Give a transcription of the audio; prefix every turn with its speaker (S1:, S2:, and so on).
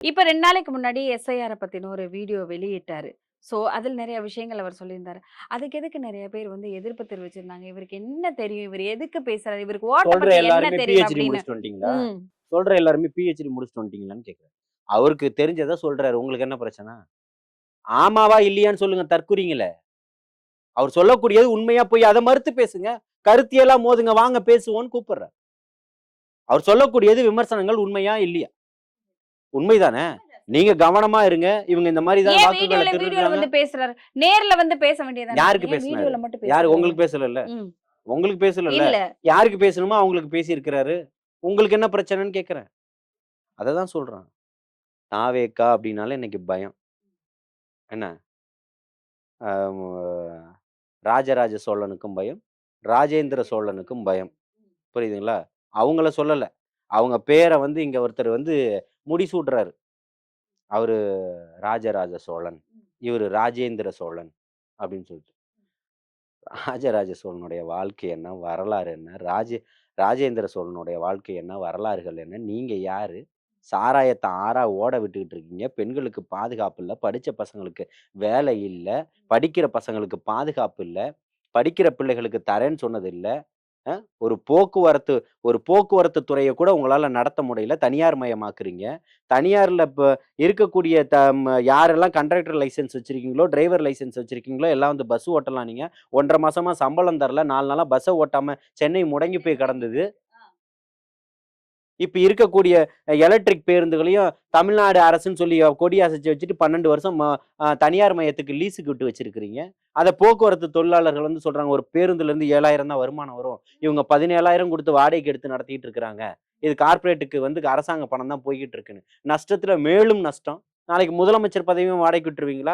S1: இப்ப 2 நாளைக்கு முன்னாடி எஸ்ஐஆர பத்தின ஒரு வீடியோ வெளியிட்டாரு. ஸோ, அதில நெறைய விஷயங்கள் அவர் சொல்லியிருந்தாரு. அதுக்கு எதுக்கு நெறைய பேர் வந்து எதிர்ப்பு தெரிவிச்சிருந்தாங்க. இவருக்கு என்ன தெரியும்? இவரு எதுக்கு பேசுறாரு? இவருக்கு ஓட்ட
S2: சொல்ற
S1: பத்தி என்ன
S2: எல்லாருமே
S1: தெரியும்?
S2: பிஹெச்டி
S1: அப்படின்னு.
S2: முடிச்சுட்டு வந்துட்டீங்களா?
S1: ம்.
S2: சொல்ற எல்லாருமே பிஹெச்டி முடிச்சுட்டு வந்துட்டீங்களான்னு கேட்கிறேன். அவருக்கு தெரிஞ்சத சொல்றாரு. உங்களுக்கு என்ன பிரச்சனை? ஆமாவா? இல்லையான்னு சொல்லுங்க தற்குறிங்களே. அவர் சொல்லக்கூடியது உண்மையா பொய்யா? அத மறுத்து பேசுங்க. கருத்தியலா மோதுங்க. வாங்க பேசுவோம்ன்னு கூப்பிடுறேன். அவர் சொல்லக்கூடியது விமர்சனங்கள் உண்மையா? இல்லையா? உண்மைதானே? நீங்க கவனமா இருங்க. இவங்க இந்த மாரி தான்
S1: ஏன்
S2: வாக்குகள
S1: வீடியோல
S2: திருடுறாங்க.
S1: வந்து பேசுறாரு? நேர்ல வந்து பேச வேண்டியது தானே?
S2: யாருக்கு
S1: ஏன்
S2: பேசுனாரு?
S1: வீடியோல மட்டும்
S2: யாரு
S1: பேசுறாரு?
S2: உங்களுக்கு பேசலல்ல?
S1: ம்.
S2: உங்களுக்கு பேசலல்ல?
S1: இல்ல.
S2: யாருக்கு பேசணுமோ அவங்களுக்கு பேசியிருக்கிறாரு. உங்களுக்கு என்ன பிரச்சனைன்னு கேட்கிறேன். அததான் சொல்றேன். தாவேக்கா அப்டின்னாலே இன்னைக்கு பயம். என்ன? அ மு ராஜராஜ சோழனுக்கும் பயம். ராஜேந்திர சோழனுக்கும் பயம். புரியுதுங்களா? அவங்கள சொல்லல. அவங்க பேர வந்து இங்க ஒருத்தர் வந்து முடிசூட்டுறாரு. அவரு ராஜராஜ சோழன். இவரு ராஜேந்திர சோழன் அப்டின்னு சொல்லிட்டு. ராஜராஜ சோழனுடைய வாழ்க்கை என்ன? வரலாறு என்ன? ராஜேந்திர சோழனுடைய வாழ்க்கை என்ன? வரலாறுகள் என்ன? நீங்க யாரு? சாராயத்த ஆறா ஓட விட்டுக்கிட்டு இருக்கீங்க. பெண்களுக்கு பாதுகாப்பு இல்ல. படிச்ச பசங்களுக்கு வேலை இல்ல. படிக்கிற பசங்களுக்கு பாதுகாப்பு இல்ல. படிக்கிற பிள்ளைகளுக்கு தரேன்னு சொன்னது இல்ல. அ ஒரு போக்குவரத்து துறைய கூட உங்களால நடத்த முடியல. தனியார் மயமாக்குறீங்க. தனியார்ல இப்ப இருக்கக்கூடிய யாரெல்லாம் கண்டக்டர் லைசென்ஸ் வச்சிருக்கீங்களோ, டிரைவர் லைசென்ஸ் வச்சிருக்கீங்களோ, எல்லாம் வந்து பஸ் ஓட்டலாம் நீங்க. 1 1/2 மாசமா சம்பளம் தரல. 4 நாளா பஸ்ஸ ஓட்டாம சென்னை முடங்கி போய் கிடந்தது. இப்ப இருக்கக்கூடிய எலக்ட்ரிக் பேருந்துகளையும் தமிழ்நாடு அரசுன்னு சொல்லி கொடி அசைச்சு வச்சுட்டு 12 வருஷம் தனியார் மயத்துக்கு லீஸுக்கு விட்டு வச்சிருக்கிறீங்க. அத போக்குவரத்து தொழிலாளர்கள் வந்து சொல்றாங்க, ஒரு பேருந்துலேருந்து 7,000 தான் வருமானம் வரும். இவங்க 17,000 குடுத்து வாடகைக்கு எடுத்து நடத்திட்டு இருக்கிறாங்க. இது கார்ப்பரேட்டுக்கு வந்து அரசாங்க பணம் தான் போய்க்கிட்டு இருக்குன்னு. நஷ்டத்துல மேலும் நஷ்டம். நாளைக்கு முதலமைச்சர் பதவியும் வாடகைக்கு விட்டுருவீங்களா?